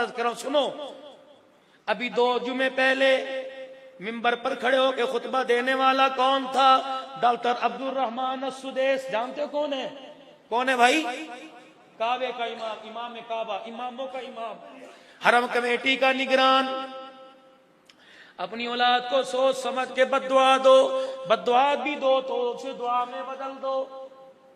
अर्ज करो, सुनो। अभी 2 जुमे पहले मिंबर पर खड़े होकर खुतबा देने वाला कौन था? डॉक्टर अब्दुल रहमान सुदेश। जानते हो कौन है? कौन है भाई? काबे का इमाम, इमाम काबा, इमामों का इमाम, हरम कमेटी का निगरान। अपनी औलाद को सोच समझ के बद्दुआ दो, बद्दुआ भी दो तो उसे दुआ में बदल दो।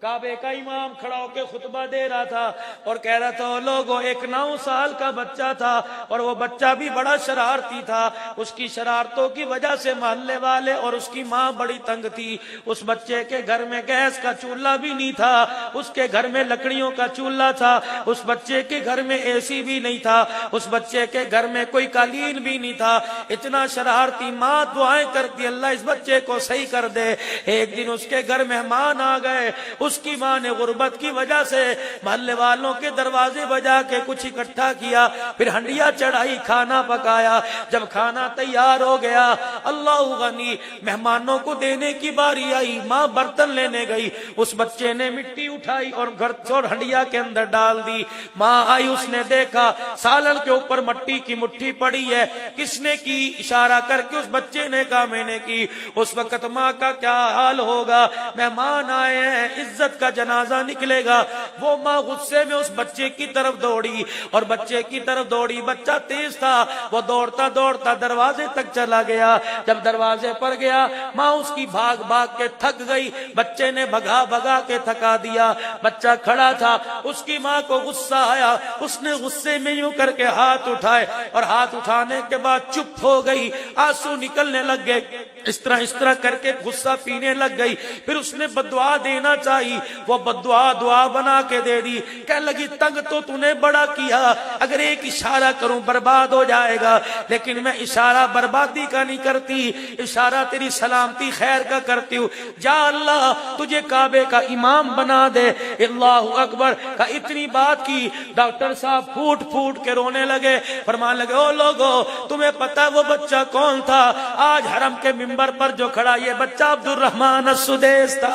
काबे का इमाम खड़ा होकर खुतबा दे रहा था और कह रहा था, लोगों, एक 9 साल का बच्चा था और वो बच्चा भी बड़ा शरारती था। उसकी शरारतों की वजह से मोहल्ले वाले और उसकी माँ बड़ी तंग थी। उस बच्चे के घर में गैस का चूल्हा भी नहीं था, उसके घर में लकड़ियों का चूल्हा था। उस बच्चे के घर में एसी भी नहीं था, उस बच्चे के घर में कोई कालीन भी नहीं था। इतना शरारती। माँ दुआएं करती, अल्लाह इस बच्चे को सही कर दे। एक दिन उसके घर मेहमान आ गए। उसकी मां ने गुर्बत की वजह से मोहल्ले वालों के दरवाजे बजा के कुछ इकट्ठा किया, फिर हंडिया चढ़ाई, खाना पकाया। जब खाना तैयार हो गया, अल्लाह गनी, मेहमानों को देने की बारी आई। मां बर्तन लेने गई, उस बच्चे ने मिट्टी उठाई और घर और हंडिया के अंदर डाल दी। मां आई, उसने देखा सालन के ऊपर मट्टी की मुट्ठी पड़ी है। किसने की? इशारा करके उस बच्चे ने कहा मैंने की। उस वक्त मां का क्या हाल होगा? मेहमान आए हैं, इज्जत का जनाजा निकलेगा। वो माँ गुस्से में उस बच्चे की तरफ दौड़ी और बच्चे की तरफ दौड़ी। बच्चा तेज था, वो दौड़ता दौड़ता दरवाजे तक चला गया। जब दरवाजे पर गया, माँ उसकी भाग भाग के थक गई। बच्चे ने भगा भगा के थका दिया। बच्चा खड़ा था, उसकी माँ को गुस्सा आया। उसने गुस्से में यूं करके हाथ उठाए और हाथ उठाने के बाद चुप हो गई, आंसू निकलने लग गए। इस तरह करके गुस्सा पीने लग गई। फिर उसने बद्दुआ देना चाहिए, वो बद्दुआ दुआ बना के दे दी। कह लगी, तंग तो तूने बड़ा किया, अगर एक इशारा करूं बर्बाद हो जाएगा, लेकिन मैं इशारा बर्बादी का नहीं करती, इशारा तेरी सलामती खैर का करती हूँ। जा अल्लाह तुझे काबे का इमाम बना दे। अल्लाहु अकबर का इतनी बात की, डॉक्टर साहब फूट फूट के रोने लगे। फरमान लगे, ओ लोगो, तुम्हें पता वो बच्चा कौन था? आज हरम के मिंबर पर जो खड़ा, ये बच्चा अब्दुल रहमान सुदेश था।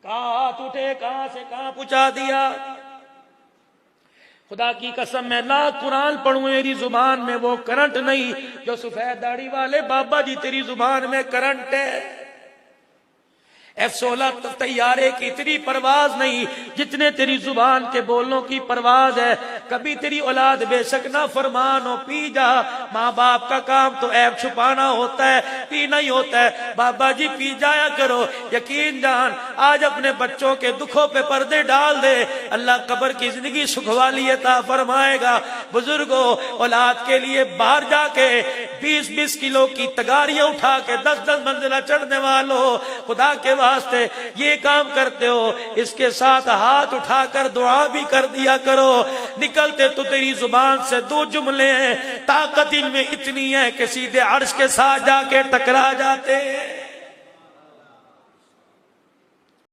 हाथ उठे, कहां से कहां पहुंचा दिया। खुदा की कसम, मैं लाख कुरान पढ़ूं, मेरी जुबान में वो करंट नहीं जो सफेद दाढ़ी वाले बाबा जी तेरी जुबान में करंट है। F-16 तैयारे की इतनी परवाज नहीं जितने तेरी जुबान के बोलने की परवाज है। कभी तेरी औलाद बेशक ना फरमान हो, पी जा। माँ बाप का काम तो ऐब छुपाना होता है, पीना ही होता है। बाबा जी पी जाया करो। यकीन जान, आज अपने बच्चों के दुखों पे पर्दे डाल दे, अल्लाह कब्र की जिंदगी सुखवाली अता फरमाएगा। बुजुर्गों, औलाद के लिए बाहर जाके 20-20 किलो की तगारियां उठा के 10-10 मंजिला चढ़ने वालों, खुदा के वास्ते ये काम करते हो, इसके साथ हाथ उठाकर दुआ भी कर दिया करो। निकलते तो तेरी जुबान से 2 जुमले हैं, ताकत इनमें इतनी है कि सीधे अर्श के साथ जाके टकरा जाते हैं।